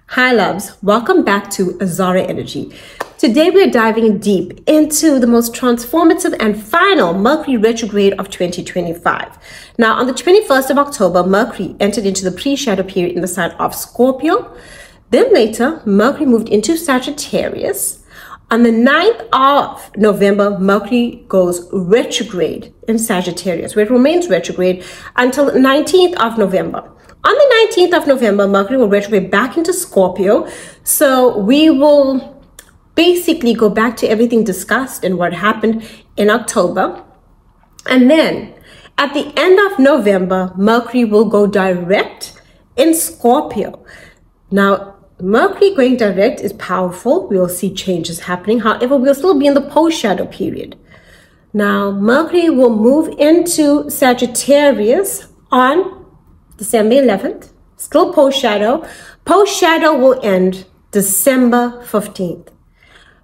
Hi loves, welcome back to Azara Energy. Today we're diving deep into the most transformative and final Mercury retrograde of 2025. Now on the 21st of October, Mercury entered into the pre-shadow period in the sign of Scorpio. Then later, Mercury moved into Sagittarius. On the 9th of November, Mercury goes retrograde in Sagittarius, where it remains retrograde until 19th of November. On the 19th of November, Mercury will retrograde back into Scorpio. So we will basically go back to everything discussed and what happened in October. And then at the end of November, Mercury will go direct in Scorpio. Now, Mercury going direct is powerful. We will see changes happening. However, we'll still be in the post-shadow period. Now, Mercury will move into Sagittarius on December 11th, still post-shadow. Post-shadow will end December 15th.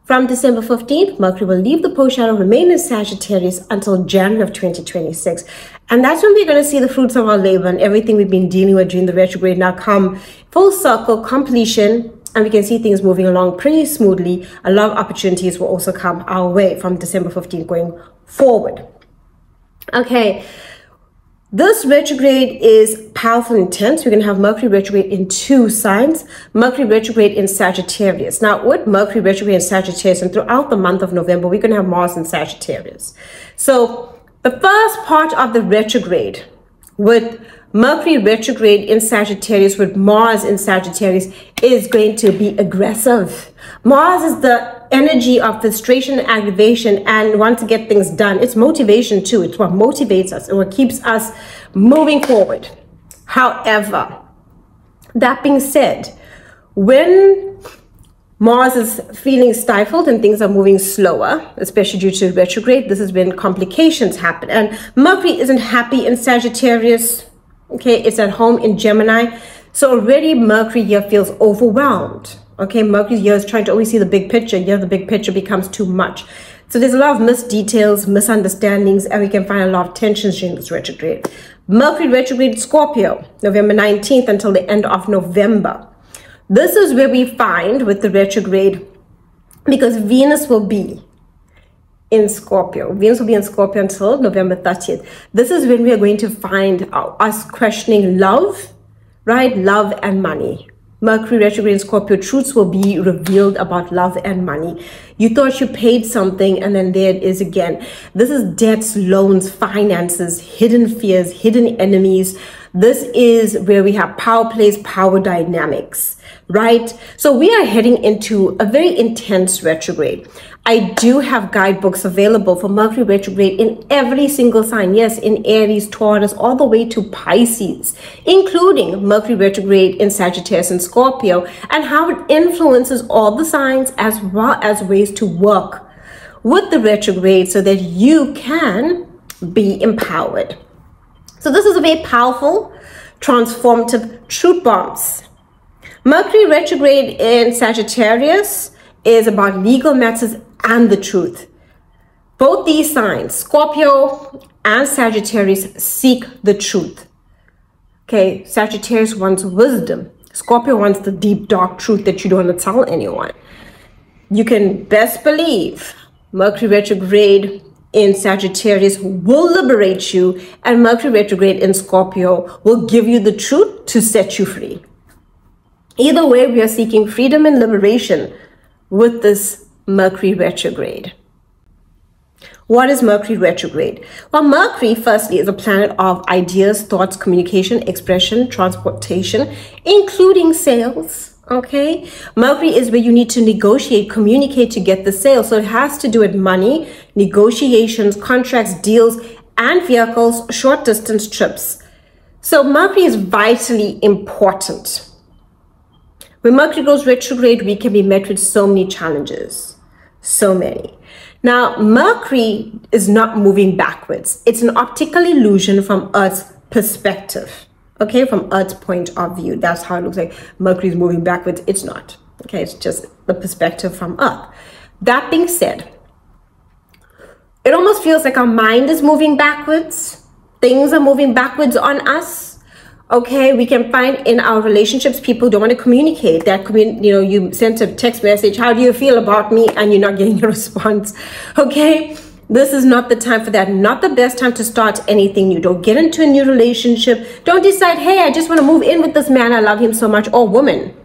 From December 15th, Mercury will leave the post-shadow, remain in Sagittarius until January of 2026. And that's when we're going to see the fruits of our labor and everything we've been dealing with during the retrograde now come full circle, completion, and we can see things moving along pretty smoothly. A lot of opportunities will also come our way from December 15th going forward. Okay. This retrograde is powerful and intense. We're going to have Mercury retrograde in two signs. Mercury retrograde in Sagittarius. Now, with Mercury retrograde in Sagittarius and throughout the month of November, we're going to have Mars in Sagittarius. So the first part of the retrograde with Mercury retrograde in Sagittarius with Mars in Sagittarius is going to be aggressive. Mars is the energy of frustration and aggravation and want to get things done. It's motivation too. It's what motivates us and what keeps us moving forward. However, that being said, when Mars is feeling stifled and things are moving slower, especially due to retrograde, this is when complications happen. And Mercury isn't happy in Sagittarius. Okay, it's at home in Gemini. So already Mercury here feels overwhelmed. Okay, Mercury here is trying to always see the big picture. Here the big picture becomes too much. So there's a lot of missed details, misunderstandings, and we can find a lot of tensions during this retrograde. Mercury retrograde Scorpio, November 19th until the end of November. This is where we find with the retrograde, because Venus will be in Scorpio. Venus will be in Scorpio until November 30th. This is when we are going to find us questioning love, right? Love and money. Mercury retrograde in Scorpio, truths will be revealed about love and money. You thought you paid something and then there it is again. This is debts, loans, finances, hidden fears, hidden enemies. This is where we have power plays, power dynamics, right? So we are heading into a very intense retrograde. I do have guidebooks available for Mercury retrograde in every single sign. Yes, in Aries, Taurus, all the way to Pisces, including Mercury retrograde in Sagittarius and Scorpio, and how it influences all the signs as well as ways to work with the retrograde so that you can be empowered. So this is a very powerful, transformative truth bombs. Mercury retrograde in Sagittarius is about legal matters and the truth. Both these signs, Scorpio and Sagittarius, seek the truth. Okay, Sagittarius wants wisdom. Scorpio wants the deep, dark truth that you don't want to tell anyone. You can best believe Mercury retrograde in Sagittarius will liberate you, and Mercury retrograde in Scorpio will give you the truth to set you free. Either way, we are seeking freedom and liberation with this Mercury retrograde. What is Mercury retrograde? Well, Mercury, firstly, is a planet of ideas, thoughts, communication, expression, transportation, including sales. Okay, Mercury is where you need to negotiate, communicate to get the sale. So it has to do with money, negotiations, contracts, deals, and vehicles, short distance trips. So Mercury is vitally important. When Mercury goes retrograde, we can be met with so many challenges, so many. Now, Mercury is not moving backwards. It's an optical illusion from Earth's perspective. Okay, from Earth's point of view, that's how it looks like. Mercury is moving backwards. It's not. Okay, it's just the perspective from Earth. That being said, it almost feels like our mind is moving backwards. Things are moving backwards on us. Okay, we can find in our relationships, people don't want to communicate. You sent a text message, how do you feel about me? And you're not getting a response. Okay, this is not the time for that. Not the best time to start anything new. Don't get into a new relationship. Don't decide, hey, I just want to move in with this man. I love him so much. Or woman.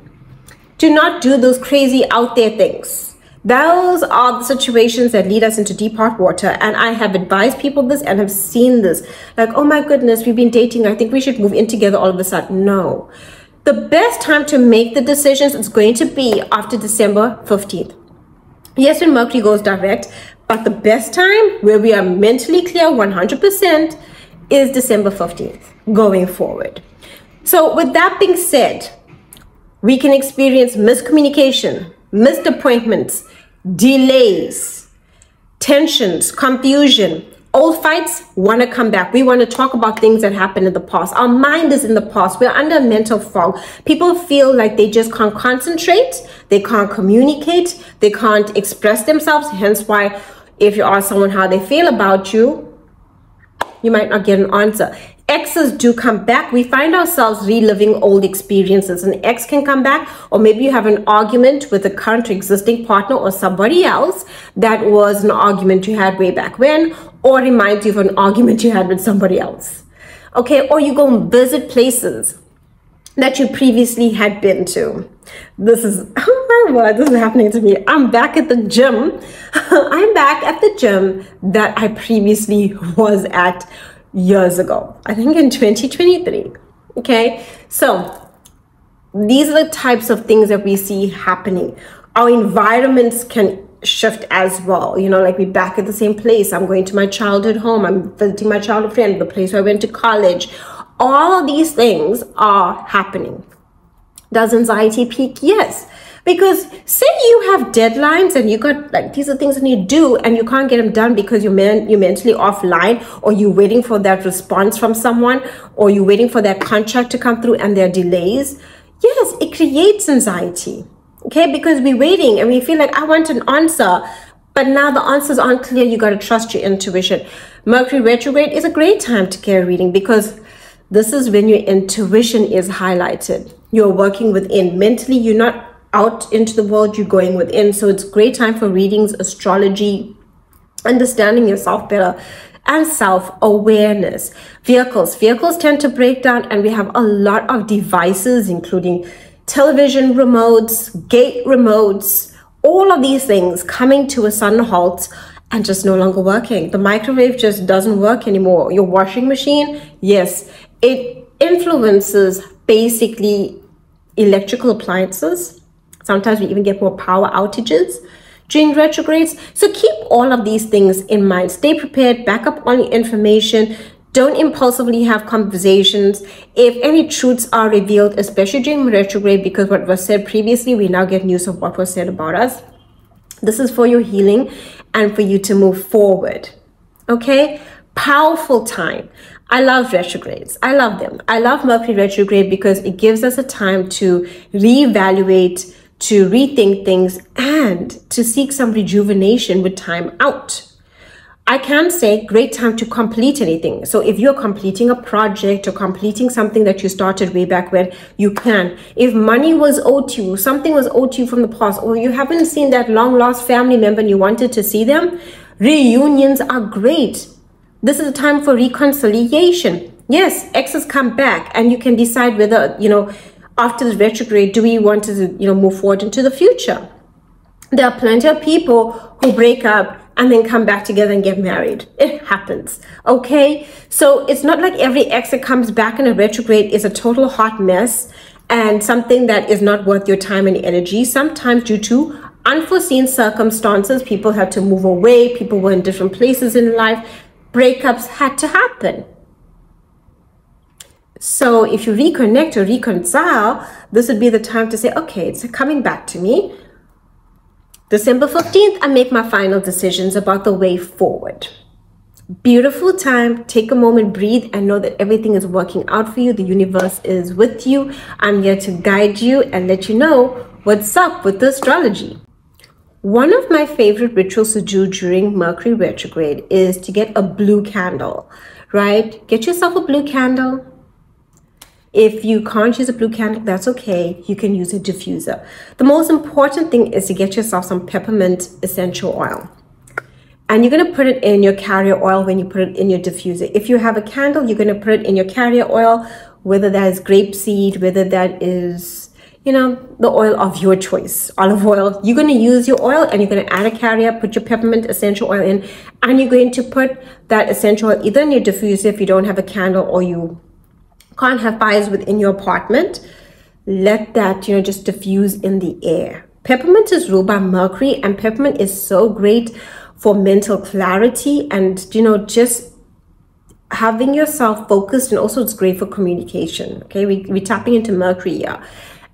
Do not do those crazy out there things. Those are the situations that lead us into deep hot water. And I have advised people this and have seen this. Like, oh my goodness, we've been dating. I think we should move in together all of a sudden. No. The best time to make the decisions is going to be after December 15th. Yes, when Mercury goes direct. But the best time where we are mentally clear 100% is December 15th going forward. So with that being said, we can experience miscommunication, missed appointments, delays, tensions, confusion. Old fights want to come back. We want to talk about things that happened in the past. Our mind is in the past. We're under mental fog. People feel like they just can't concentrate. They can't communicate. They can't express themselves. Hence why if you ask someone how they feel about you, you might not get an answer. Exes do come back. We find ourselves reliving old experiences. An ex can come back, or maybe you have an argument with a current existing partner or somebody else that was an argument you had way back when, or reminds you of an argument you had with somebody else. Okay, or you go and visit places that you previously had been to. This is, oh my word, this is happening to me. I'm back at the gym. I'm back at the gym that I previously was at years ago. I think in 2023. Okay, so these are the types of things that we see happening. Our environments can shift as well. You know, like we're back at the same place. I'm going to my childhood home. I'm visiting my childhood friend, the place where I went to college. All of these things are happening. Does anxiety peak? Yes. Because say you have deadlines and you got like these are things that you do and you can't get them done because you're mentally offline, or you're waiting for that response from someone, or you're waiting for that contract to come through and there are delays. Yes, it creates anxiety. Okay, because we're waiting and we feel like I want an answer, but now the answers aren't clear. You got to trust your intuition. Mercury retrograde is a great time to get a reading because this is when your intuition is highlighted. You're working within. Mentally, you're not out into the world, you're going within. So it's a great time for readings, astrology, understanding yourself better, and self-awareness. Vehicles tend to break down, and we have a lot of devices, including television remotes, gate remotes, all of these things coming to a sudden halt and just no longer working. The microwave just doesn't work anymore. Your washing machine, yes, it influences basically electrical appliances. Sometimes we even get more power outages during retrogrades. So keep all of these things in mind. Stay prepared, back up all your information. Don't impulsively have conversations. If any truths are revealed, especially during retrograde, because what was said previously, we now get news of what was said about us. This is for your healing and for you to move forward. Okay? Powerful time. I love retrogrades. I love them. I love Mercury retrograde because it gives us a time to reevaluate, to rethink things, and to seek some rejuvenation with time out. I can say great time to complete anything. So if you're completing a project or completing something that you started way back when, you can. If money was owed to you, something was owed to you from the past, or you haven't seen that long lost family member and you wanted to see them, reunions are great. This is a time for reconciliation. Yes, exes come back and you can decide whether, after the retrograde, do we want to, move forward into the future? There are plenty of people who break up and then come back together and get married. It happens, okay? So it's not like every ex that comes back in a retrograde is a total hot mess and something that is not worth your time and energy. Sometimes due to unforeseen circumstances, people had to move away, people were in different places in life, breakups had to happen. So if you reconnect or reconcile, this would be the time to say, okay, it's coming back to me. December 15th, I make my final decisions about the way forward. Beautiful time. Take a moment, breathe, and know that everything is working out for you. The universe is with you. I'm here to guide you and let you know what's up with the astrology. One of my favorite rituals to do during Mercury retrograde is to get a blue candle, right? Get yourself a blue candle. If you can't use a blue candle, that's okay. You can use a diffuser. The most important thing is to get yourself some peppermint essential oil. And you're going to put it in your carrier oil when you put it in your diffuser. If you have a candle, you're going to put it in your carrier oil, whether that is grapeseed, whether that is, you know, the oil of your choice, olive oil. You're going to use your oil and you're going to add a carrier, put your peppermint essential oil in, and you're going to put that essential oil either in your diffuser if you don't have a candle or you can't have fires within your apartment. Let that, you know, just diffuse in the air. Peppermint is ruled by Mercury, and peppermint is so great for mental clarity and, you know, just having yourself focused, and also it's great for communication. Okay, we're tapping into Mercury here.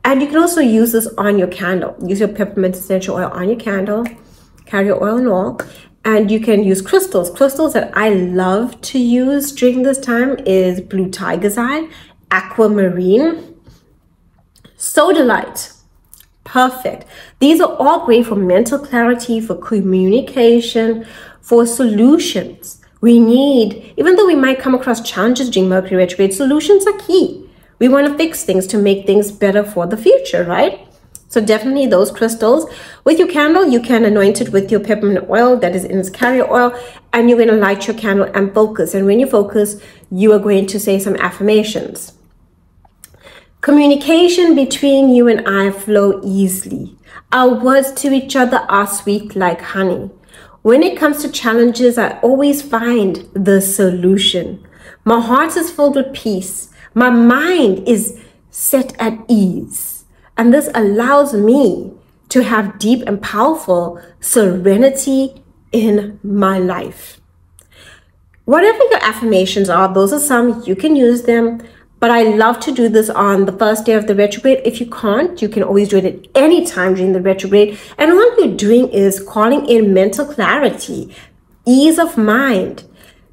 And you can also use this on your candle. Use your peppermint essential oil on your candle, carrier oil and all. And you can use crystals. Crystals that I love to use during this time is blue tiger's eye, aquamarine, sodalite. Perfect. These are all great for mental clarity, for communication, for solutions. We need, even though we might come across challenges during Mercury retrograde, solutions are key. We want to fix things to make things better for the future, right? So definitely those crystals. With your candle, you can anoint it with your peppermint oil that is in its carrier oil, and you're going to light your candle and focus. And when you focus, you are going to say some affirmations. Communication between you and I flow easily. Our words to each other are sweet like honey. When it comes to challenges, I always find the solution. My heart is filled with peace. My mind is set at ease. And this allows me to have deep and powerful serenity in my life. Whatever your affirmations are, those are some, you can use them. But I love to do this on the first day of the retrograde. If you can't, you can always do it at any time during the retrograde. And all you're doing is calling in mental clarity, ease of mind,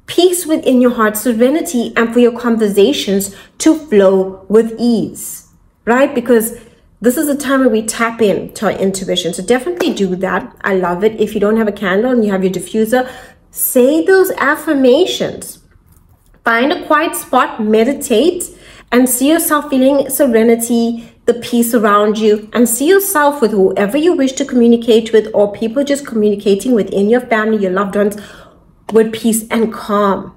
peace within your heart, serenity, and for your conversations to flow with ease, right? Because this is a time where we tap into our intuition. So definitely do that. I love it. If you don't have a candle and you have your diffuser, say those affirmations. Find a quiet spot, meditate, and see yourself feeling serenity, the peace around you, and see yourself with whoever you wish to communicate with, or people just communicating within your family, your loved ones, with peace and calm.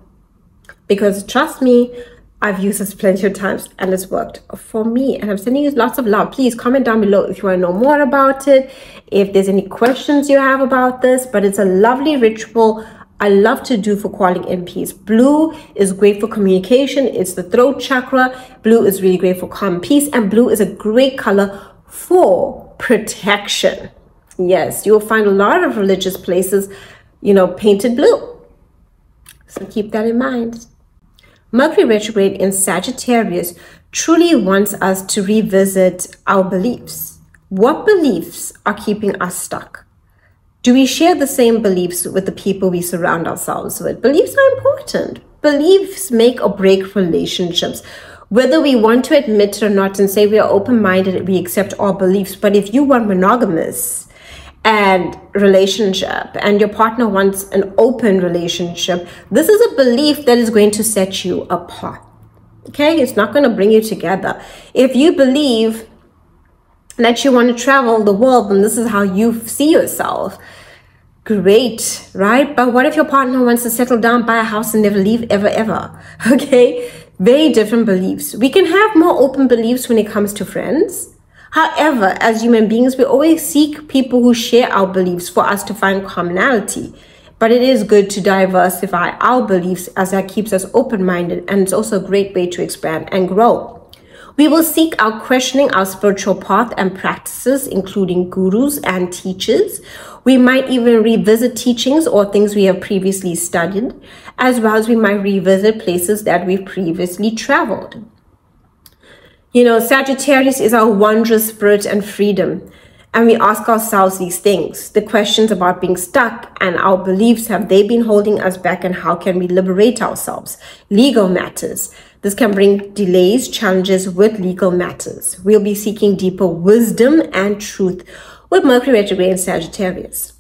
Because trust me, I've used this plenty of times and it's worked for me. And I'm sending you lots of love. Please comment down below if you want to know more about it, if there's any questions you have about this. But it's a lovely ritual I love to do for calling in peace. Blue is great for communication. It's the throat chakra. Blue is really great for calm and peace. And blue is a great color for protection. Yes, you'll find a lot of religious places, you know, painted blue. So keep that in mind. Mercury retrograde in Sagittarius truly wants us to revisit our beliefs. What beliefs are keeping us stuck? Do we share the same beliefs with the people we surround ourselves with? Beliefs are important. Beliefs make or break relationships. Whether we want to admit it or not and say we are open-minded, we accept all beliefs. But if you want monogamous and relationship and your partner wants an open relationship, this is a belief that is going to set you apart. Okay, it's not going to bring you together. If you believe that you want to travel the world and this is how you see yourself, great, right? But what if your partner wants to settle down, buy a house and never leave ever? Okay, very different beliefs. We can have more open beliefs when it comes to friends. However, as human beings, we always seek people who share our beliefs for us to find commonality. But it is good to diversify our beliefs, as that keeps us open-minded, and it's also a great way to expand and grow. We will seek out questioning our spiritual path and practices, including gurus and teachers. We might even revisit teachings or things we have previously studied, as well as we might revisit places that we've previously traveled. You know, Sagittarius is our wondrous spirit and freedom. And we ask ourselves these things, the questions about being stuck and our beliefs. Have they been holding us back, and how can we liberate ourselves? Legal matters. This can bring delays, challenges with legal matters. We'll be seeking deeper wisdom and truth with Mercury retrograde in Sagittarius.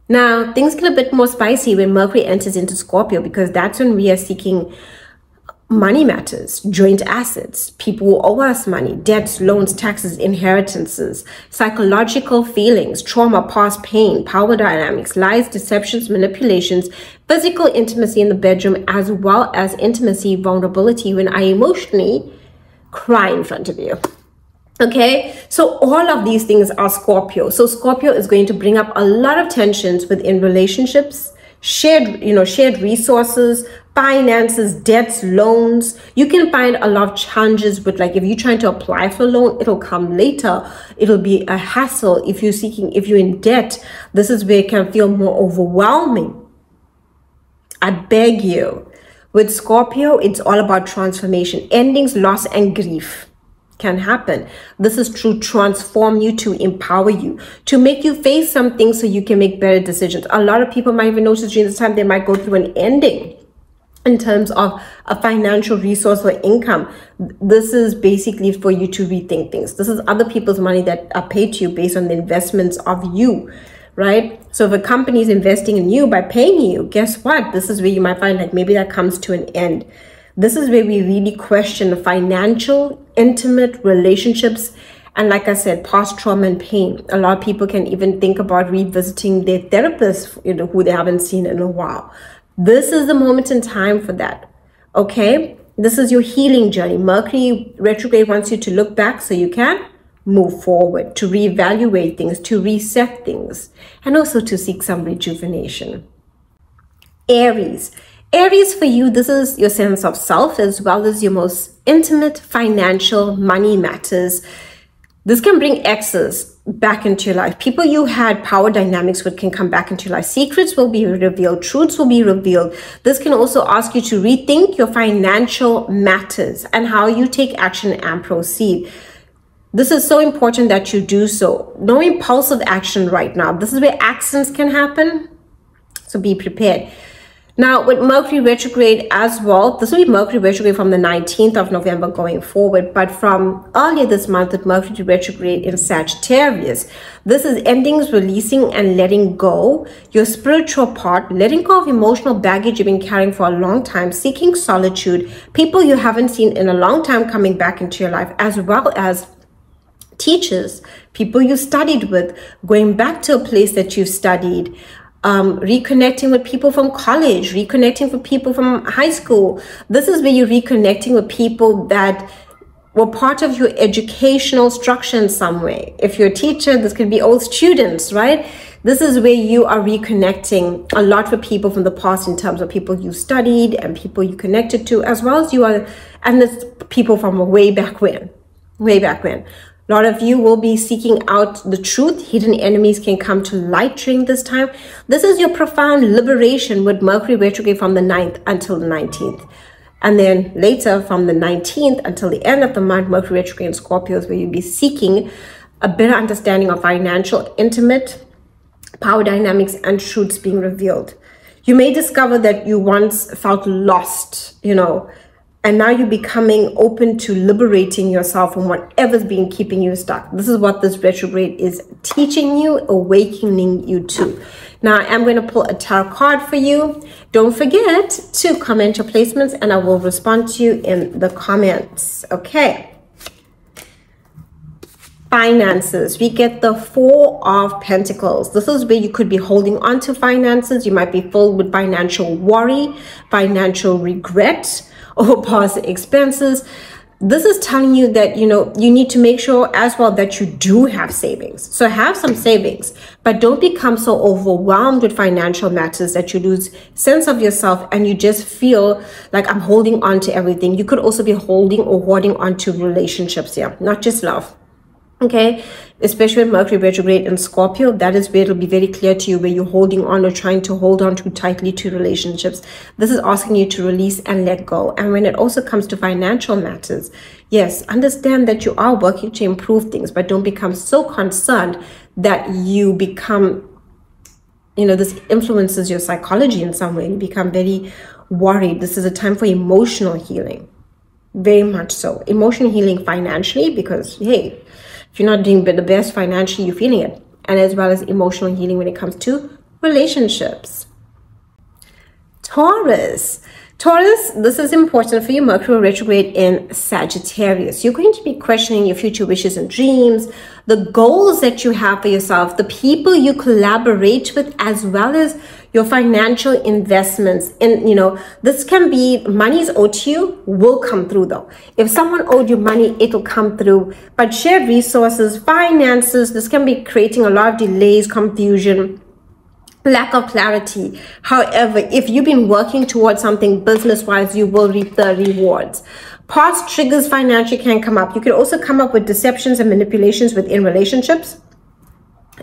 Now, things get a bit more spicy when Mercury enters into Scorpio, because that's when we are seeking money matters, joint assets, people who owe us money, debts, loans, taxes, inheritances, psychological feelings, trauma, past pain, power dynamics, lies, deceptions, manipulations, physical intimacy in the bedroom, as well as intimacy, vulnerability when I emotionally cry in front of you. Okay, so all of these things are Scorpio. So Scorpio is going to bring up a lot of tensions within relationships, shared resources, finances, debts, loans. You can find a lot of challenges with, like, if you're trying to apply for a loan, it'll come later. It'll be a hassle. If you're in debt, this is where it can feel more overwhelming. I beg you. With Scorpio, it's all about transformation. Endings, loss, and grief can happen. This is to transform you, to empower you, to make you face some things so you can make better decisions. A lot of people might even notice during this time they might go through an ending in terms of a financial resource or income. This is basically for you to rethink things. This is other people's money that are paid to you based on the investments of you, right? So if a company is investing in you by paying you, guess what? This is where you might find, like, maybe that comes to an end. This is where we really question financial, intimate relationships. And like I said, past trauma and pain. A lot of people can even think about revisiting their therapist, who they haven't seen in a while. This is the moment in time for that. Okay? This is your healing journey. Mercury retrograde wants you to look back so you can move forward, to reevaluate things, to reset things, and also to seek some rejuvenation. Aries. Aries, for you, this is your sense of self as well as your most intimate financial money matters. This can bring exes back into your life. People you had power dynamics with can come back into your life. Secrets will be revealed. Truths will be revealed. This can also ask you to rethink your financial matters and how you take action and proceed. This is so important that you do so. No impulsive action right now. This is where accidents can happen. So be prepared. Now, with Mercury retrograde as well, this will be Mercury retrograde from the 19th of November going forward. But from earlier this month, with Mercury retrograde in Sagittarius, this is endings, releasing and letting go. Your spiritual part, letting go of emotional baggage you've been carrying for a long time, seeking solitude, people you haven't seen in a long time coming back into your life, as well as teachers, people you studied with, going back to a place that you've studied, reconnecting with people from college, reconnecting with people from high school. This is where you're reconnecting with people that were part of your educational structure in some way. If you're a teacher, this could be old students, right? This is where you are reconnecting a lot with people from the past in terms of people you studied and people you connected to, as well as and it's people from way back when. A lot of you will be seeking out the truth. Hidden enemies can come to light during this time. This is your profound liberation with Mercury retrograde from the 9th until the 19th. And then later from the 19th until the end of the month, Mercury retrograde in Scorpio is where you'll be seeking a better understanding of financial, intimate, power dynamics, and truths being revealed. You may discover that you once felt lost, and now you're becoming open to liberating yourself from whatever's been keeping you stuck. This is what this retrograde is teaching you, awakening you to. Now, I'm going to pull a tarot card for you. Don't forget to comment your placements and I will respond to you in the comments. Okay. Finances. We get the Four of Pentacles. This is where you could be holding on to finances. You might be filled with financial worry, financial regret, or past expenses. This is telling you that, you need to make sure as well that you do have savings. So have some savings, but don't become so overwhelmed with financial matters that you lose sense of yourself and you just feel like I'm holding on to everything. You could also be holding or hoarding on to relationships here, not just love. Okay, especially with Mercury retrograde in Scorpio, that is where it'll be very clear to you where you're holding on or trying to hold on too tightly to relationships. This is asking you to release and let go. And when it also comes to financial matters, yes, understand that you are working to improve things, but don't become so concerned that you become, this influences your psychology in some way. You become very worried. This is a time for emotional healing. Very much so. Emotional healing financially, because, hey, if you're not doing the best financially, you're feeling it. And as well as emotional healing when it comes to relationships. Taurus. Taurus, this is important for you. Mercury retrograde in Sagittarius. You're going to be questioning your future wishes and dreams, the goals that you have for yourself, the people you collaborate with, as well as your financial investments. And, you know, this can be money's owed to you, will come through though. If someone owed you money, it'll come through. But shared resources, finances, this can be creating a lot of delays, confusion, lack of clarity. However, if you've been working towards something business-wise, you will reap the rewards. Past triggers financially can come up. You can also come up with deceptions and manipulations within relationships.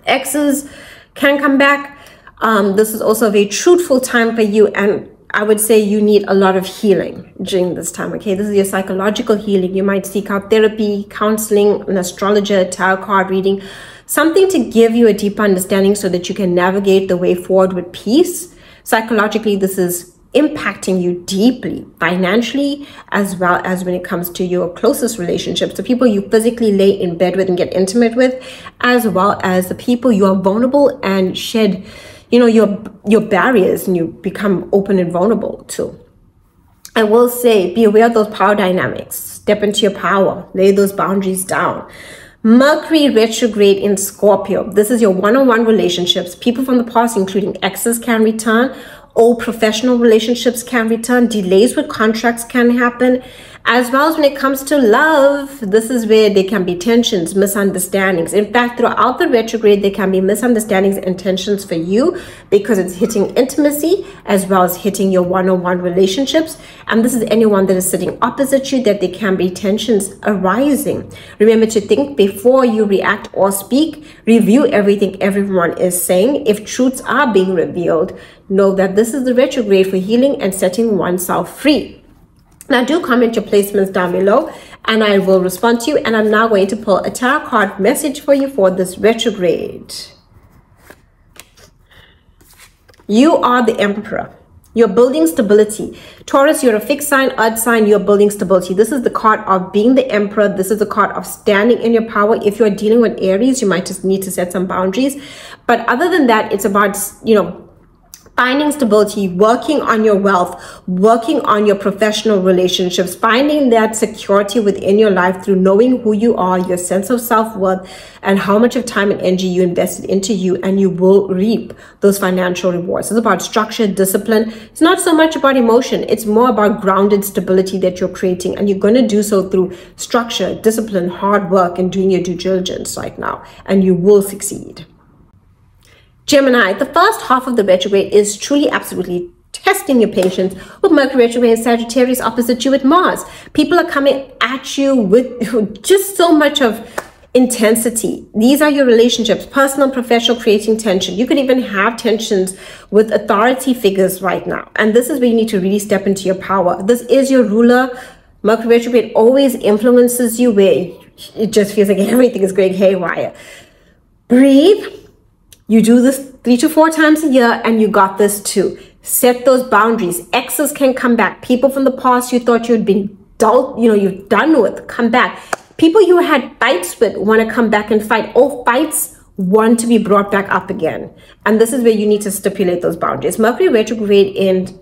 Exes can come back. This is also a very truthful time for you, and I would say you need a lot of healing during this time. Okay, this is your psychological healing. You might seek out therapy, counseling, an astrologer, tarot card reading, something to give you a deeper understanding so that you can navigate the way forward with peace. Psychologically, this is impacting you deeply, financially, as well as when it comes to your closest relationships, the people you physically lay in bed with and get intimate with, as well as the people you are vulnerable and shed, you know, your barriers, and you become open and vulnerable to. I will say, be aware of those power dynamics. Step into your power, lay those boundaries down. Mercury retrograde in Scorpio. This is your one-on-one relationships. People from the past, including exes, can return. Old professional relationships can return. Delays with contracts can happen. As well as when it comes to love, this is where there can be tensions, misunderstandings. In fact, throughout the retrograde, there can be misunderstandings and tensions for you because it's hitting intimacy as well as hitting your one-on-one relationships. And this is anyone that is sitting opposite you, that there can be tensions arising. Remember to think before you react or speak. Review everything everyone is saying. If truths are being revealed, know that this is the retrograde for healing and setting oneself free. Now, do comment your placements down below and I will respond to you. And I'm now going to pull a tarot card message for you for this retrograde. You are the Emperor. You're building stability. Taurus, you're a fixed sign, earth sign, you're building stability. This is the card of being the Emperor. This is the card of standing in your power. If you're dealing with Aries, you might just need to set some boundaries. But other than that, it's about, you know, finding stability, working on your wealth, working on your professional relationships, finding that security within your life through knowing who you are, your sense of self-worth, and how much of time and energy you invested into you, and you will reap those financial rewards. It's about structure, discipline. It's not so much about emotion. It's more about grounded stability that you're creating, and you're going to do so through structure, discipline, hard work, and doing your due diligence right now, and you will succeed. Gemini, the first half of the retrograde is truly absolutely testing your patience with Mercury retrograde and Sagittarius opposite you with Mars. People are coming at you with just so much of intensity. These are your relationships, personal, professional, creating tension. You could even have tensions with authority figures right now. And this is where you need to really step into your power. This is your ruler. Mercury retrograde always influences you where it just feels like everything is going haywire. Breathe. You do this 3 to 4 times a year and you got this too. Set those boundaries. Exes can come back. People from the past you thought you'd been dull, you know, you've done with, come back. People you had fights with want to come back and fight. All fights want to be brought back up again. And this is where you need to stipulate those boundaries. Mercury retrograde in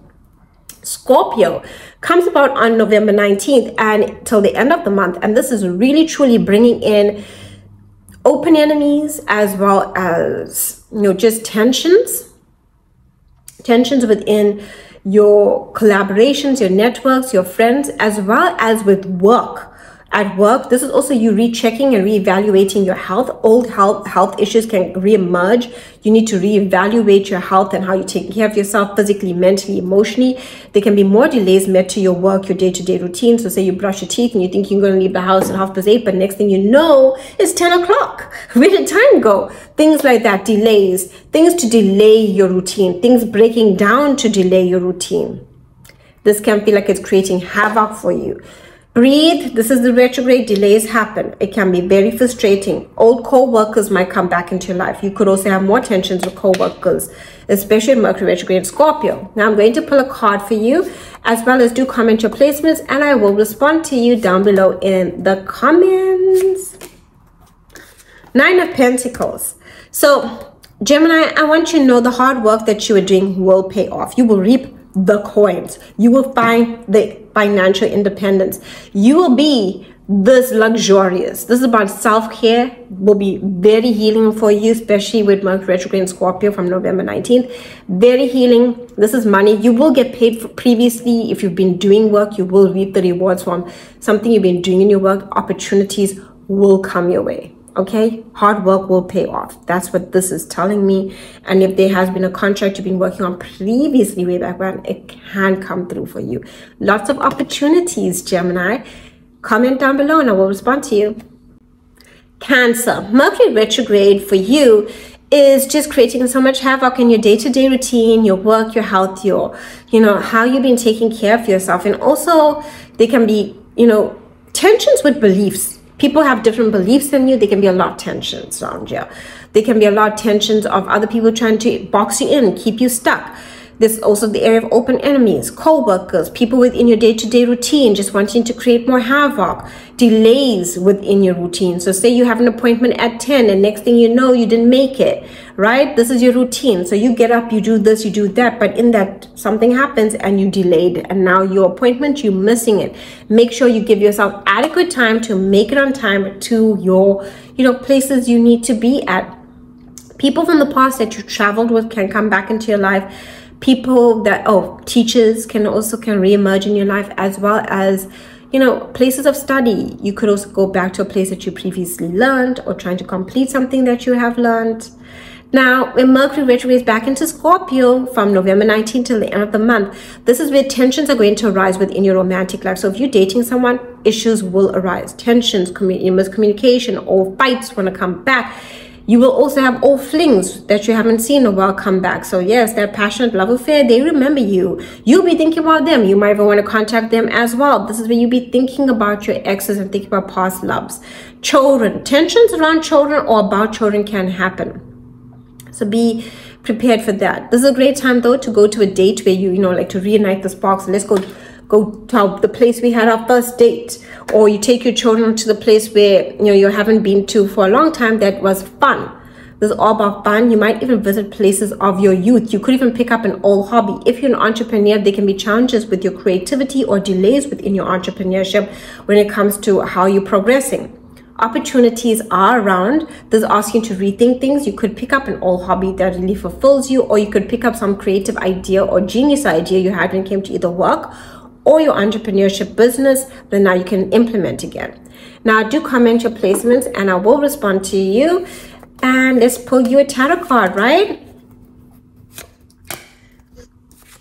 Scorpio comes about on November 19th and till the end of the month. And this is really truly bringing in open enemies as well as, you know, just tensions within your collaborations, your networks, your friends, as well as with work. At work, this is also you rechecking and reevaluating your health. Old health issues can reemerge. You need to reevaluate your health and how you take care of yourself physically, mentally, emotionally. There can be more delays met to your work, your day-to-day routine. So say you brush your teeth and you think you're going to leave the house at 8:30, but next thing you know, it's 10 o'clock. Where did time go? Things like that, delays, things to delay your routine, things breaking down to delay your routine. This can feel like it's creating havoc for you. Breathe. This is the retrograde. Delays happen. It can be very frustrating. Old co-workers might come back into your life. You could also have more tensions with co-workers, especially in Mercury retrograde in Scorpio. Now I'm going to pull a card for you, as well as do comment your placements, and I will respond to you down below in the comments. 9 of Pentacles. So Gemini, I want you to know the hard work that you are doing will pay off. You will reap the coins. You will find the financial independence. You will be this luxurious. This is about self-care, will be very healing for you, especially with Mercury retrograde in Scorpio from November 19th. Very healing. This is money. You will get paid for previously. If you've been doing work, you will reap the rewards from something you've been doing in your work. Opportunities will come your way. Okay, hard work will pay off. That's what this is telling me. And if there has been a contract you've been working on previously way back when, it can come through for you. Lots of opportunities, Gemini. Comment down below and I will respond to you. Cancer, Mercury retrograde for you is just creating so much havoc in your day-to-day routine, your work, your health, your, how you've been taking care of yourself. And also there can be, tensions with beliefs. People have different beliefs than you. There can be a lot of tensions around you. There can be a lot of tensions of other people trying to box you in, keep you stuck. There's also the area of open enemies, co-workers, people within your day-to-day routine just wanting to create more havoc, delays within your routine. So say you have an appointment at 10 and next thing you know, you didn't make it, right? This is your routine. So you get up, you do this, you do that, but in that something happens and you delayed and now your appointment, you're missing it. Make sure you give yourself adequate time to make it on time to your, places you need to be at. People from the past that you traveled with can come back into your life. People that, teachers can reemerge in your life, as well as, places of study. You could also go back to a place that you previously learned or trying to complete something that you have learned. Now, when Mercury retrogrades back into Scorpio from November 19th till the end of the month, this is where tensions are going to arise within your romantic life. So if you're dating someone, issues will arise. Tensions, miscommunication, or fights want to come back. You will also have old flings that you haven't seen in a while come back. So yes, that passionate love affair, they remember you. You'll be thinking about them. You might even want to contact them as well. This is where you'll be thinking about your exes and thinking about past loves. Children, tensions around children or about children can happen. So be prepared for that. This is a great time though to go to a date where you, like to reunite the sparks. Let's go to the place we had our first date, or you take your children to the place where you haven't been to for a long time that was fun. This is all about fun. You might even visit places of your youth. You could even pick up an old hobby. If you're an entrepreneur, there can be challenges with your creativity or delays within your entrepreneurship when it comes to how you're progressing. Opportunities are around. This is asking you to rethink things. You could pick up an old hobby that really fulfills you, or you could pick up some creative idea or genius idea you had when it came to either work or your entrepreneurship business, then now you can implement again. Now do comment your placements and I will respond to you. And let's pull you a tarot card, right?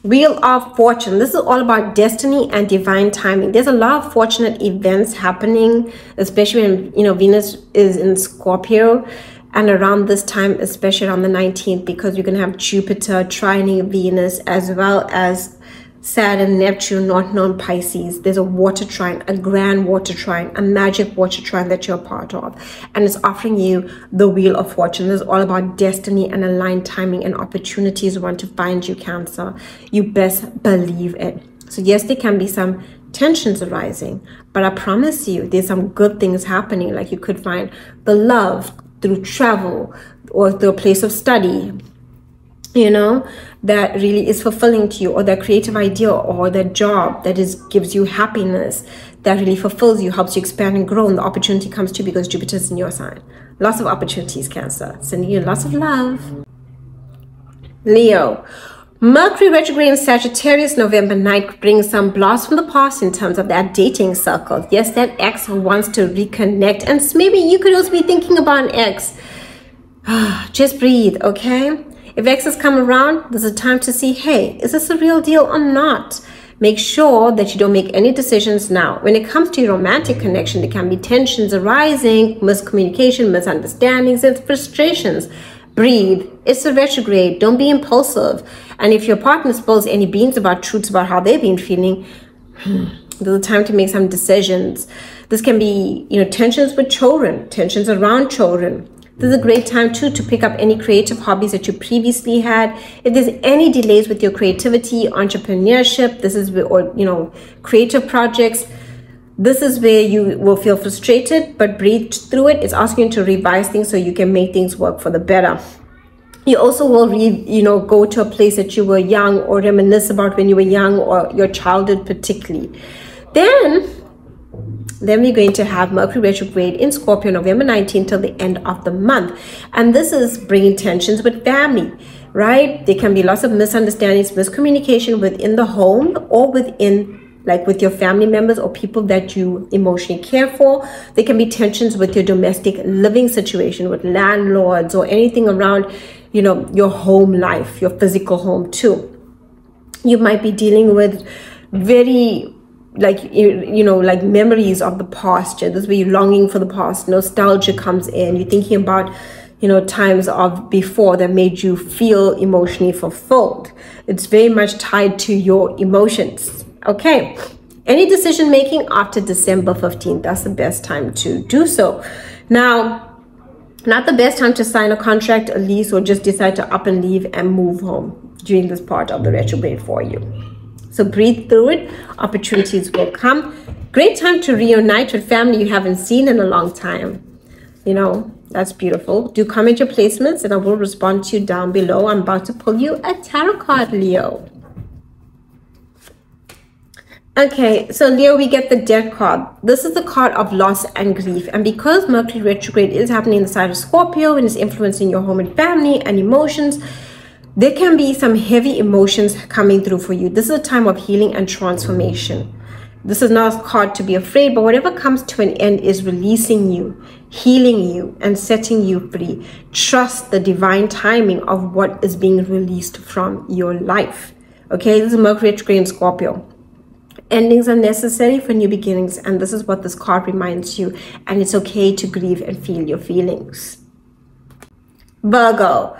Wheel of Fortune. This is all about destiny and divine timing. There's a lot of fortunate events happening, especially when Venus is in Scorpio, and around this time, especially on the 19th, because you're going to have Jupiter trining Venus, as well as Saturn, Neptune, North Node, Pisces. There's a water trine, a grand water trine, a magic water trine that you're a part of. And it's offering you the Wheel of Fortune. This is all about destiny and aligned timing and opportunities want to find you, Cancer. You best believe it. So yes, there can be some tensions arising, but I promise you there's some good things happening. Like you could find the love through travel or through a place of study, that really is fulfilling to you, or that creative idea or that job that gives you happiness, that really fulfills you, helps you expand and grow, and the opportunity comes to you because Jupiter is in your sign. Lots of opportunities, Cancer. Sending you lots of love. Leo, Mercury retrograde in Sagittarius November 9th brings some blasts from the past in terms of that dating circle. Yes, that ex wants to reconnect, and maybe you could also be thinking about an ex. Just breathe, okay? If exes come around, there's a time to see, hey, is this a real deal or not? Make sure that you don't make any decisions now. When it comes to your romantic connection, there can be tensions arising, miscommunication, misunderstandings, and frustrations. Breathe. It's a retrograde. Don't be impulsive. And if your partner spills any beans about truths about how they've been feeling, there's a time to make some decisions. This can be, tensions with children, tensions around children. This is a great time too to pick up any creative hobbies that you previously had. If there's any delays with your creativity, entrepreneurship, this is where, or creative projects, this is where you will feel frustrated, but breathe through it. It's asking you to revise things so you can make things work for the better. You also will go to a place that you were young, or reminisce about when you were young, or your childhood particularly. Then we're going to have Mercury retrograde in Scorpio November 19th till the end of the month. And this is bringing tensions with family, right? There can be lots of misunderstandings, miscommunication within the home, or within, like, with your family members or people that you emotionally care for. There can be tensions with your domestic living situation, with landlords, or anything around, your home life, your physical home too. You might be dealing with very, like memories of the past. This is where you're longing for the past. Nostalgia comes in. You're thinking about times of before that made you feel emotionally fulfilled. It's very much tied to your emotions. Okay, any decision making after December 15th, that's the best time to do so. Now, not the best time to sign a contract, a lease, or just decide to up and leave and move home during this part of the retrograde for you. So breathe through it. Opportunities will come. Great time to reunite with family you haven't seen in a long time. That's beautiful. Do comment your placements and I will respond to you down below. I'm about to pull you a tarot card, Leo. Okay, so Leo, we get the Death card. This is the card of loss and grief. And because Mercury retrograde is happening in the side of Scorpio and is influencing your home and family and emotions, there can be some heavy emotions coming through for you. This is a time of healing and transformation. This is not a card to be afraid, but whatever comes to an end is releasing you, healing you, and setting you free. Trust the divine timing of what is being released from your life. Okay, this is Mercury retrograde in Scorpio. Endings are necessary for new beginnings, and this is what this card reminds you. And it's okay to grieve and feel your feelings. Virgo,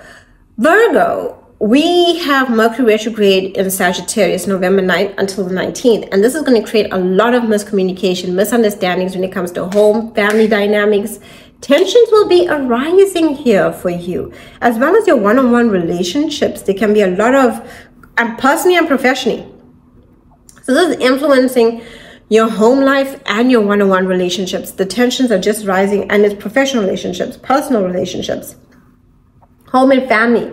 we have Mercury retrograde in Sagittarius November 9th until the 19th. And this is going to create a lot of miscommunication, misunderstandings when it comes to home, family dynamics. Tensions will be arising here for you, as well as your one-on-one relationships. There can be a lot of, and personally and professionally. So this is influencing your home life and your one-on-one relationships. The tensions are just rising, and it's professional relationships, personal relationships, home and family.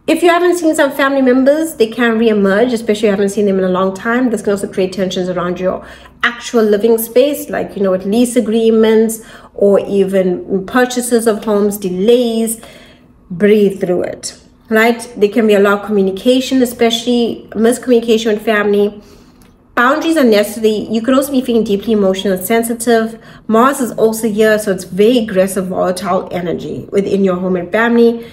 If you haven't seen some family members, they can re-emerge, especially if you haven't seen them in a long time. This can also create tensions around your actual living space, like, with lease agreements or even purchases of homes, delays. Breathe through it, right? There can be a lot of communication, especially miscommunication with family. Boundaries are necessary. You could also be feeling deeply emotional and sensitive. Mars is also here, so it's very aggressive, volatile energy within your home and family.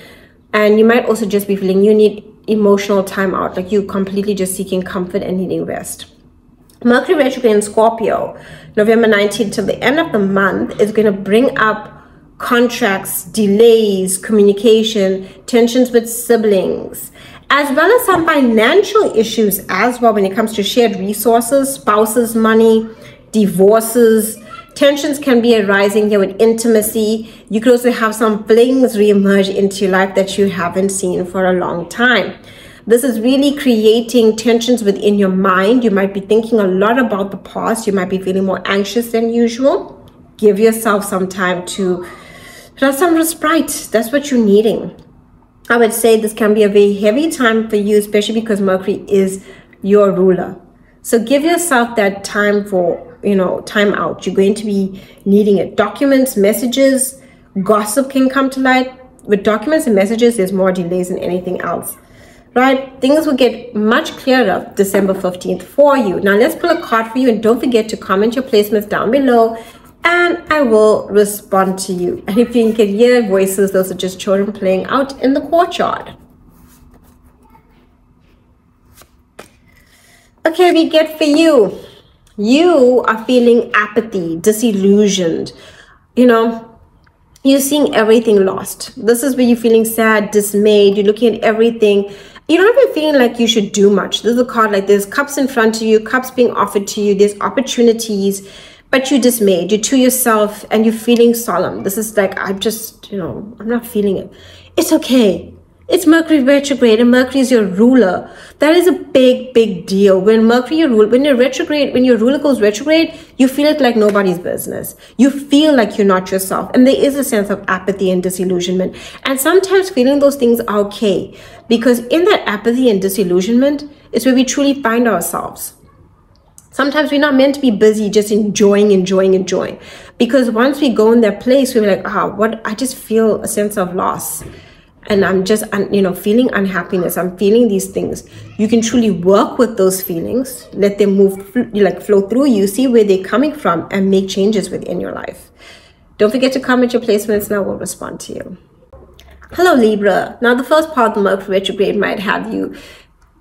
And you might also just be feeling you need emotional time out, like you completely just seeking comfort and needing rest. Mercury retrograde in Scorpio, November 19th till the end of the month, is going to bring up contracts, delays, communication, tensions with siblings, as well as some financial issues as well when it comes to shared resources, spouses, money, divorces. Tensions can be arising here with intimacy. You could also have some flings re-emerge into your life that you haven't seen for a long time. This is really creating tensions within your mind. You might be thinking a lot about the past. You might be feeling more anxious than usual. Give yourself some time to have some respite. That's what you're needing. I would say this can be a very heavy time for you, especially because Mercury is your ruler. So give yourself that time for, time out. You're going to be needing it. Documents, messages, gossip can come to light. With documents and messages, there's more delays than anything else, right? Things will get much clearer December 15th for you. Now let's pull a card for you, and don't forget to comment your placements down below, and I will respond to you. And if you can hear voices, those are just children playing out in the courtyard. Okay, we get for you. You are feeling apathy, disillusioned. You're seeing everything lost. This is where you're feeling sad, dismayed. You're looking at everything. You're not even feeling like you should do much. This is a card like there's cups in front of you, cups being offered to you. There's opportunities, but you're dismayed. You're to yourself and you're feeling solemn. This is like, I'm not feeling it. It's okay. It's Mercury retrograde, and Mercury is your ruler. That is a big, big deal. When you're retrograde, when your ruler goes retrograde, you feel it like nobody's business. You feel like you're not yourself. And there is a sense of apathy and disillusionment. And sometimes feeling those things are okay, because in that apathy and disillusionment is where we truly find ourselves. Sometimes we're not meant to be busy just enjoying. Because once we go in that place, we're like, I just feel a sense of loss. And I'm just, feeling unhappiness. I'm feeling these things. You can truly work with those feelings, let them flow through you, see where they're coming from, and make changes within your life. Don't forget to comment your placements, and I will respond to you. Hello, Libra. Now, the first part of the Mercury retrograde might have you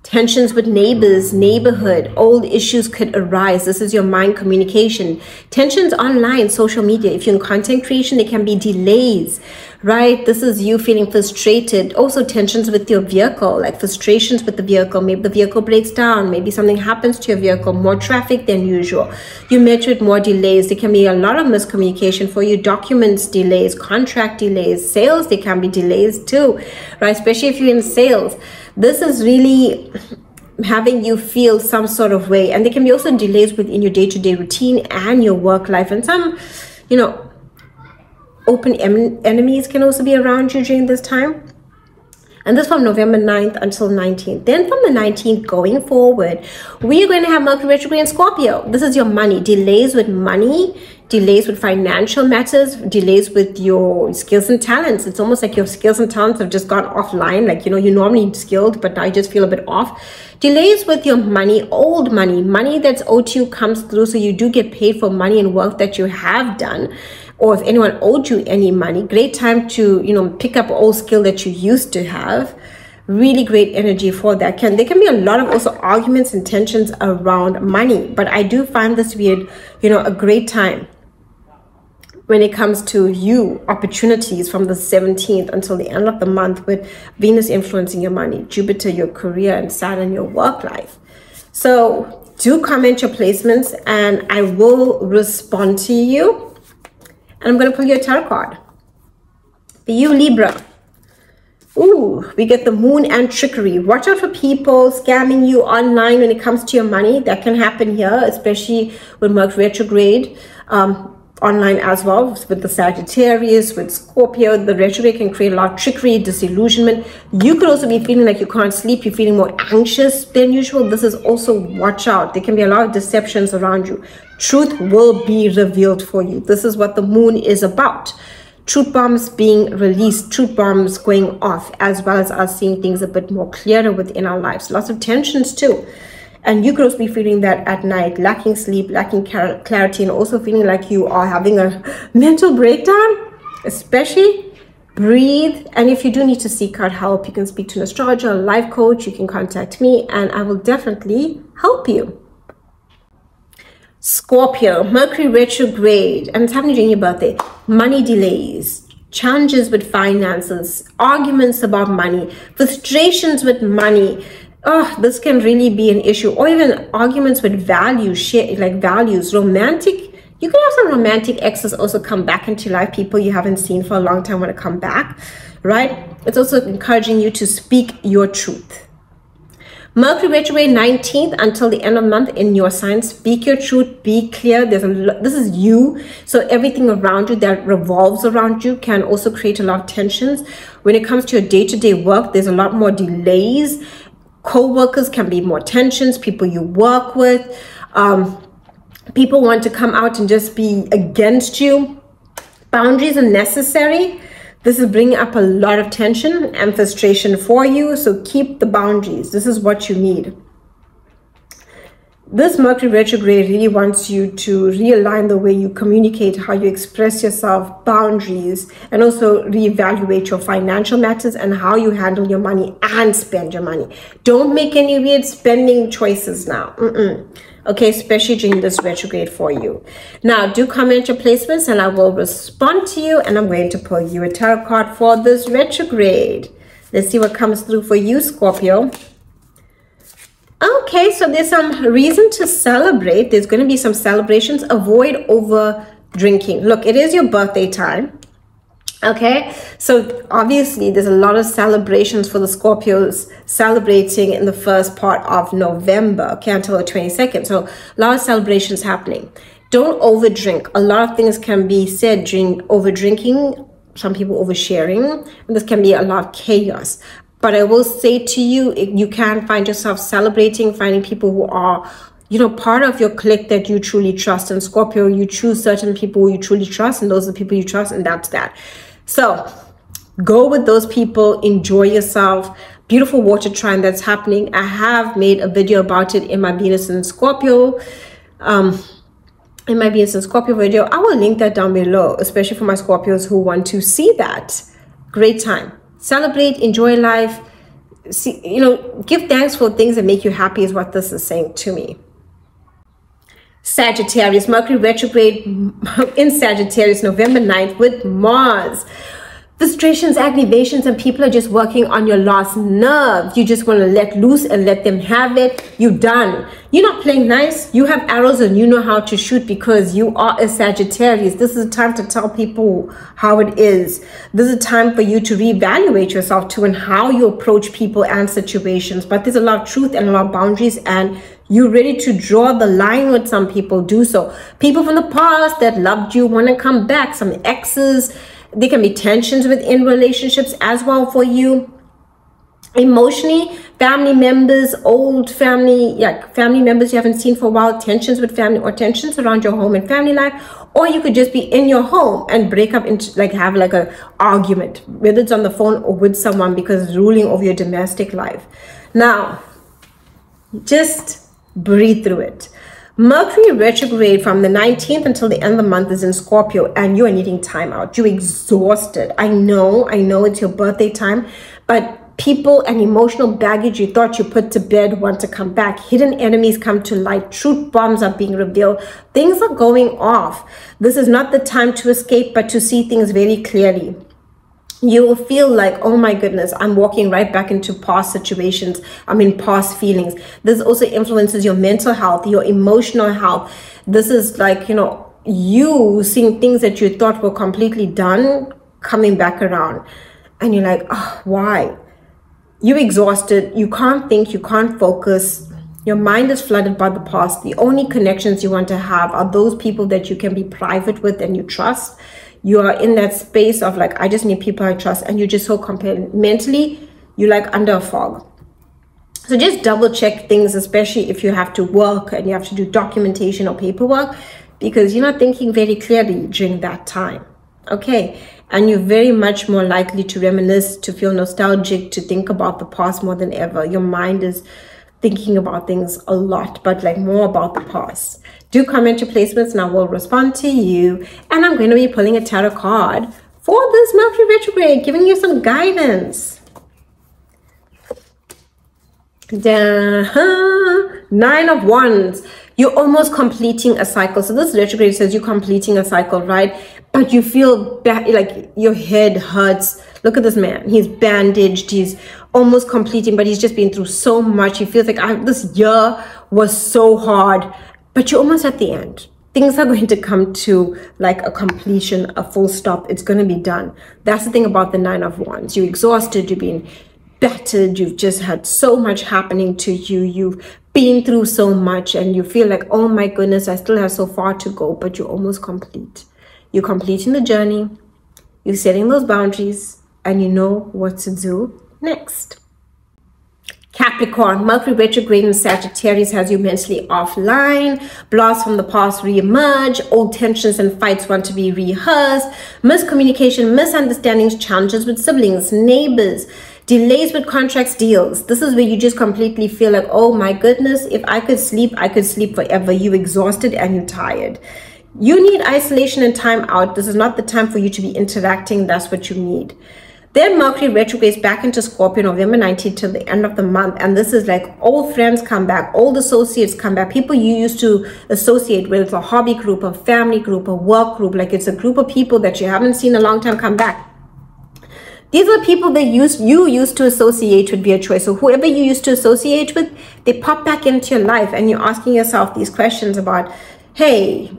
tensions with neighbors, neighborhood, old issues could arise. This is your mind communication. Tensions online, social media. If you're in content creation, there can be delays, right? This is you feeling frustrated. Also tensions with your vehicle, like frustrations with the vehicle. Maybe the vehicle breaks down. Maybe something happens to your vehicle, more traffic than usual. You met with more delays. There can be a lot of miscommunication for you. Documents delays, contract delays, sales, there can be delays too, right? Especially if you're in sales. This is really having you feel some sort of way. And there can be also delays within your day-to-day routine and your work life. And some, open enemies can also be around you during this time. And this from November 9th until 19th. Then from the 19th going forward, we are going to have Mercury retrograde in Scorpio. This is your money. Delays with money, delays with financial matters, delays with your skills and talents. It's almost like your skills and talents have just gone offline. Like, you're normally skilled, but now you just feel a bit off. Delays with your money, old money, money that's owed to you comes through. So you do get paid for money and work that you have done. Or if anyone owed you any money, great time to, pick up old skill that you used to have. Really great energy for that. There can be a lot of also arguments and tensions around money. But I do find this to be, a great time when it comes to opportunities from the 17th until the end of the month, with Venus influencing your money, Jupiter, your career, and Saturn, your work life. So do comment your placements, and I will respond to you. And I'm going to pull you a tarot card. For you, Libra. Ooh, we get the moon and trickery. Watch out for people scamming you online when it comes to your money. That can happen here, especially with Mercury retrograde. Online as well, with the Sagittarius, with Scorpio. The retrograde can create a lot of trickery, disillusionment. You could also be feeling like you can't sleep. You're feeling more anxious than usual. This is also, watch out. There can be a lot of deceptions around you. Truth will be revealed for you. This is what the moon is about. Truth bombs being released, truth bombs going off, as well as us seeing things a bit more clearer within our lives. Lots of tensions too. And you could also be feeling that at night, lacking sleep, lacking clarity, and also feeling like you are having a mental breakdown. Especially breathe. And if you do need to seek out help, you can speak to an astrologer, a life coach. You can contact me, and I will definitely help you. Scorpio, Mercury retrograde, and it's happening during your birthday. Money delays, challenges with finances, arguments about money, frustrations with money. Oh, this can really be an issue. Or even arguments with values, values, romantic. You can have some romantic exes also come back into life. People you haven't seen for a long time want to come back, right? It's also encouraging you to speak your truth. Mercury retrograde 19th until the end of the month in your sign. Speak your truth, be clear. This is you. So everything around you that revolves around you can also create a lot of tensions. When it comes to your day-to-day work, there's a lot more delays. Co-workers can be more tensions, people you work with. People want to come out and just be against you. Boundaries are necessary. This is bringing up a lot of tension and frustration for you. So keep the boundaries. This is what you need. This Mercury retrograde really wants you to realign the way you communicate, how you express yourself, boundaries, and also reevaluate your financial matters and how you handle your money and spend your money. Don't make any weird spending choices now. Okay, especially during this retrograde for you. Now, do comment your placements and I will respond to you, and I'm going to pull you a tarot card for this retrograde. Let's see what comes through for you, Scorpio. Okay, so there's some reason to celebrate. There's going to be some celebrations. Avoid over drinking. Look, it is your birthday time. Okay, so obviously there's a lot of celebrations for the Scorpios, celebrating in the first part of November, okay, until the 22nd. So a lot of celebrations happening. Don't overdrink. A lot of things can be said during overdrinking, some people oversharing, and this can be a lot of chaos. But I will say to you, if you can find yourself celebrating, finding people who are, you know, part of your clique that you truly trust. And Scorpio, you choose certain people you truly trust, and those are the people you trust, and that's that. So go with those people, enjoy yourself. Beautiful water trine that's happening. I have made a video about it in my Venus and Scorpio, video. I will link that down below, especially for my Scorpios who want to see that. Great time. Celebrate, enjoy life. See, you know, give thanks for things that make you happy is what this is saying to me. Sagittarius, Mercury retrograde in Sagittarius, November 9th with Mars. Frustrations, aggravations, and people are just working on your last nerve. You just want to let loose and let them have it. You're done. You're not playing nice. You have arrows and you know how to shoot because you are a Sagittarius. This is a time to tell people how it is. This is a time for you to reevaluate yourself too and how you approach people and situations. But there's a lot of truth and a lot of boundaries, and you're ready to draw the line with some people. Do so. People from the past that loved you want to come back. Some exes. There can be tensions within relationships as well for you. Emotionally, family members, old family, family members you haven't seen for a while, tensions with family or tensions around your home and family life. Or you could just be in your home and break up into have like an argument, whether it's on the phone or with someone because it's ruling over your domestic life. Now, just breathe through it. Mercury retrograde from the 19th until the end of the month is in Scorpio, and you are needing time out. You're exhausted. I know it's your birthday time, but people and emotional baggage you thought you put to bed want to come back. Hidden enemies come to light. Truth bombs are being revealed. Things are going off. This is not the time to escape, but to see things very clearly. You will feel like, oh my goodness, I'm walking right back into past situations. I'm in past feelings. This also influences your mental health, your emotional health. This is like, you know, you seeing things that you thought were completely done coming back around. And you're like, oh, why? You're exhausted. You can't think. You can't focus. Your mind is flooded by the past. The only connections you want to have are those people that you can be private with and you trust. You are in that space of like, I just need people I trust, and you're just so compared. Mentally, you're like under a fog. So just double check things, especially if you have to work and you have to do documentation or paperwork, because you're not thinking very clearly during that time. Okay. And you're very much more likely to reminisce, to feel nostalgic, to think about the past more than ever. Your mind is thinking about things a lot, but like more about the past. Do comment your placements and I will respond to you. And I'm going to be pulling a tarot card for this Mercury retrograde, giving you some guidance. Nine of Wands. You're almost completing a cycle. So this retrograde says you're completing a cycle, right? But you feel bad, like your head hurts. Look at this man. He's bandaged. He's almost completing, but he's just been through so much. He feels like this year was so hard, but you're almost at the end. Things are going to come to like a completion, a full stop. It's going to be done. That's the thing about the Nine of Wands. You're exhausted. You've been battered. You've just had so much happening to you. You've been through so much and you feel like, oh my goodness, I still have so far to go, but you're almost complete. You're completing the journey. You're setting those boundaries and you know what to do next. Capricorn, Mercury retrograde in Sagittarius has you mentally offline. Blasts from the past re-emerge. Old tensions and fights want to be rehearsed. Miscommunication, misunderstandings, challenges with siblings, neighbors, delays with contracts, deals. This is where you just completely feel like, oh my goodness, if I could sleep forever. You're exhausted and you're tired. You need isolation and time out. This is not the time for you to be interacting. That's what you need. Then Mercury retrogrades back into Scorpio November 19th till the end of the month. And this is like old friends come back, old associates come back, people you used to associate with. It's a hobby group, a family group, a work group. Like it's a group of people that you haven't seen in a long time come back. These are people that you used to associate with via choice. So whoever you used to associate with, they pop back into your life and you're asking yourself these questions about, hey,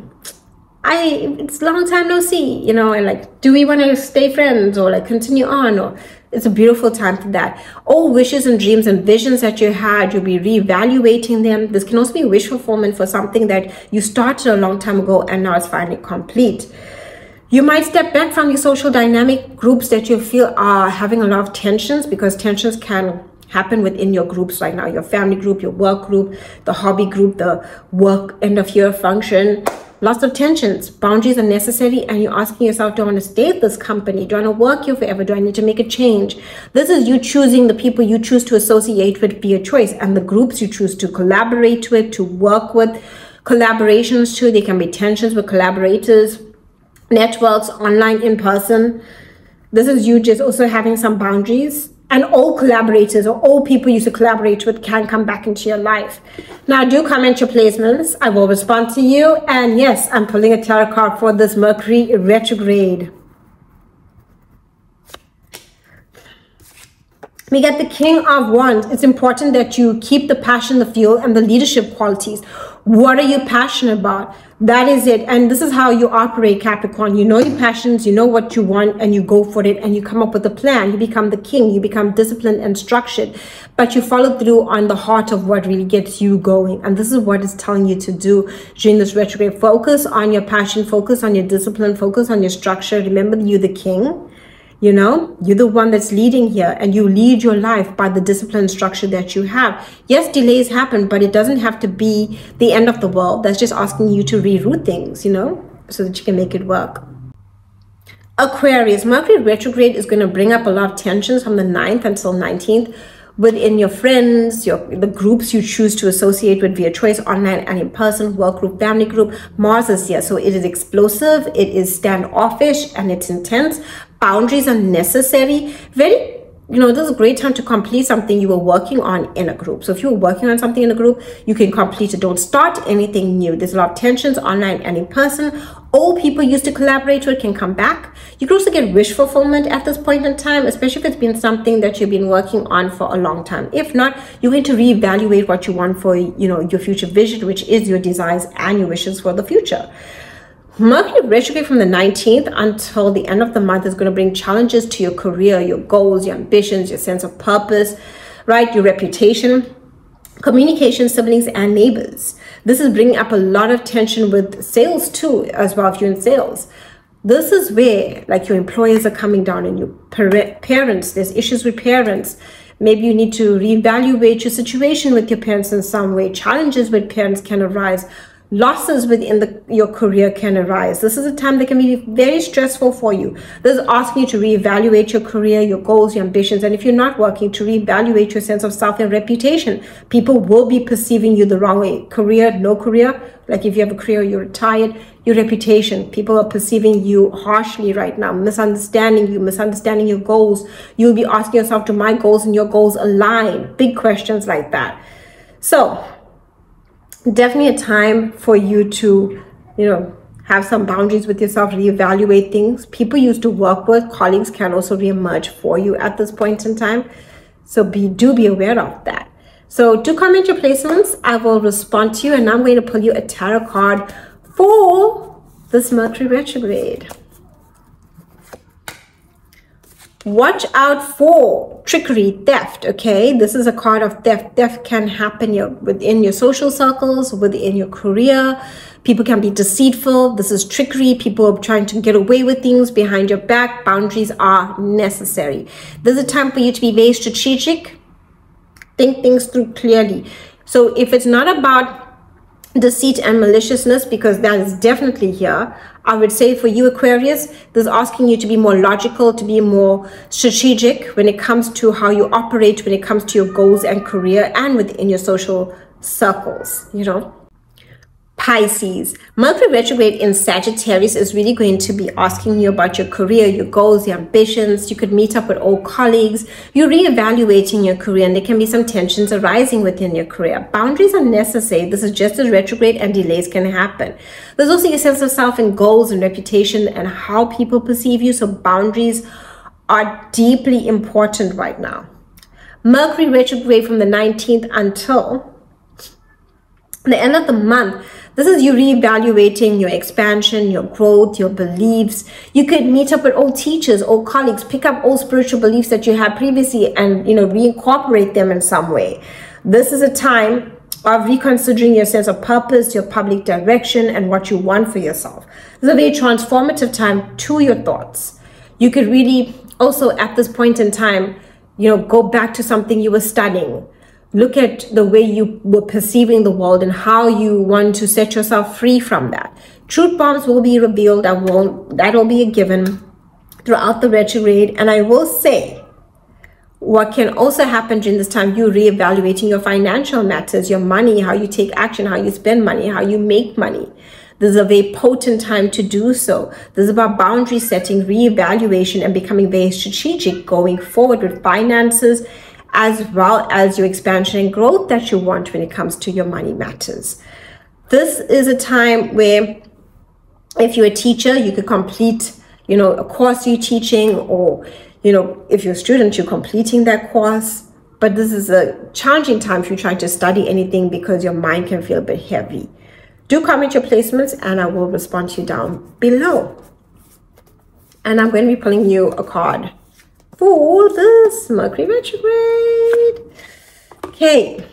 it's a long time no see, you know, and like, do we want to stay friends or like continue on? Or it's a beautiful time for that. All wishes and dreams and visions that you had, you'll be reevaluating them. This can also be wish fulfillment for something that you started a long time ago and now it's finally complete. You might step back from your social dynamic groups that you feel are having a lot of tensions, because tensions can happen within your groups right now. Your family group, your work group, the hobby group, the work end of year function. Lots of tensions. Boundaries are necessary, and you're asking yourself, do I want to stay at this company? Do I want to work here forever? Do I need to make a change? This is you choosing the people you choose to associate with via choice, and the groups you choose to collaborate with, to work with. Collaborations too, there can be tensions with collaborators, networks, online, in person. This is you just also having some boundaries. And all collaborators or all people you used to collaborate with can come back into your life. Now, do comment your placements. I will respond to you. And yes, I'm pulling a tarot card for this Mercury retrograde. We get the King of Wands. It's important that you keep the passion, the fuel, and the leadership qualities. What are you passionate about? That is it. And this is how you operate, Capricorn. You know your passions, you know what you want, and you go for it, and you come up with a plan. You become the king. You become disciplined and structured, but you follow through on the heart of what really gets you going. And this is what it's telling you to do during this retrograde. Focus on your passion, focus on your discipline, focus on your structure. Remember, you're the king. You know, you're the one that's leading here, and you lead your life by the discipline and structure that you have. Yes, delays happen, but it doesn't have to be the end of the world. That's just asking you to reroute things, you know, so that you can make it work. Aquarius, Mercury retrograde is going to bring up a lot of tensions from the 9th until 19th within your friends, the groups you choose to associate with via choice, online and in person, work group, family group. Mars is here, so it is explosive, it is standoffish, and it's intense. Boundaries are necessary. Very, you know, this is a great time to complete something you were working on in a group. So if you were working on something in a group, you can complete it. Don't start anything new. There's a lot of tensions online and in person. All people used to collaborate with can come back. You can also get wish fulfillment at this point in time, especially if it's been something that you've been working on for a long time. If not, you're going to reevaluate what you want for, you know, your future vision, which is your desires and your wishes for the future. Mercury retrograde from the 19th until the end of the month is going to bring challenges to your career, your goals, your ambitions, your sense of purpose, right? Your reputation, communication, siblings, and neighbors. This is bringing up a lot of tension with sales too, as well, if you're in sales. This is where like your employers are coming down, and your parents, there's issues with parents. Maybe you need to reevaluate your situation with your parents in some way. Challenges with parents can arise. Losses within your career can arise. This is a time that can be very stressful for you. This is asking you to reevaluate your career, your goals, your ambitions. And if you're not working, to reevaluate your sense of self and reputation. People will be perceiving you the wrong way. Career, no career. Like if you have a career, you're retired. Your reputation. People are perceiving you harshly right now, misunderstanding you, misunderstanding your goals. You'll be asking yourself, do my goals and your goals align? Big questions like that. So definitely a time for you to, you know, have some boundaries with yourself, reevaluate things. People you used to work with, colleagues, can also reemerge for you at this point in time. So do be aware of that. So do comment your placements. I will respond to you, and I'm going to pull you a tarot card for this Mercury retrograde. Watch out for trickery, theft. Okay, this is a card of theft. Theft can happen within your social circles, within your career. People can be deceitful. This is trickery. People are trying to get away with things behind your back. Boundaries are necessary. This is a time for you to be very strategic. Think things through clearly. So if it's not about deceit and maliciousness, because that is definitely here, I would say for you, Aquarius, this is asking you to be more logical, to be more strategic when it comes to how you operate, when it comes to your goals and career, and within your social circles, you know. Pisces, Mercury retrograde in Sagittarius is really going to be asking you about your career, your goals, your ambitions. You could meet up with old colleagues. You're reevaluating your career, and there can be some tensions arising within your career. Boundaries are necessary. This is just as retrograde, and delays can happen. There's also your sense of self and goals and reputation and how people perceive you. So boundaries are deeply important right now. Mercury retrograde from the 19th until the end of the month. This is you reevaluating your expansion, your growth, your beliefs. You could meet up with old teachers, old colleagues, pick up old spiritual beliefs that you had previously and, reincorporate them in some way. This is a time of reconsidering your sense of purpose, your public direction, and what you want for yourself. This is a very transformative time to your thoughts. You could really also at this point in time, go back to something you were studying. Look at the way you were perceiving the world and how you want to set yourself free from that. Truth bombs will be revealed. That will be a given throughout the retrograde. And I will say, what can also happen during this time, you reevaluating your financial matters, your money, how you take action, how you spend money, how you make money. This is a very potent time to do so. This is about boundary setting, reevaluation, and becoming very strategic going forward with finances, as well as your expansion and growth that you want when it comes to your money matters. This is a time where if you're a teacher, you could complete, a course you're teaching, or, if you're a student, you're completing that course. But this is a challenging time if you're trying to study anything because your mind can feel a bit heavy. Do comment your placements and I will respond to you down below. And I'm going to be pulling you a card for this Mercury retrograde. Okay,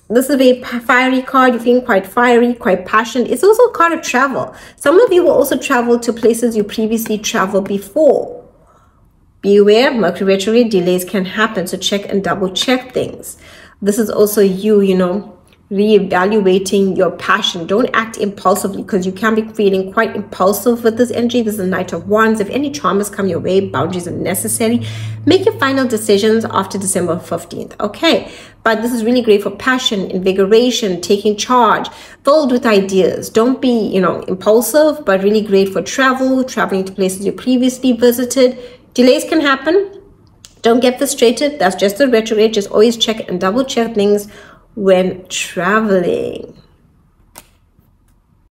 this is a very fiery card. You're feeling quite fiery, quite passionate. It's also a card of travel. Some of you will also travel to places you previously traveled before. Be aware, Mercury retrograde delays can happen, so check and double check things. This is also you, reevaluating your passion. Don't act impulsively because you can be feeling quite impulsive with this energy. This is a Knight of Wands. If any traumas come your way, boundaries are necessary. Make your final decisions after December 15th. Okay, but this is really great for passion, invigoration, taking charge, filled with ideas. Don't be, impulsive, but really great for traveling to places you previously visited. Delays can happen. Don't get frustrated. That's just the retrograde. Just always check and double check things when traveling.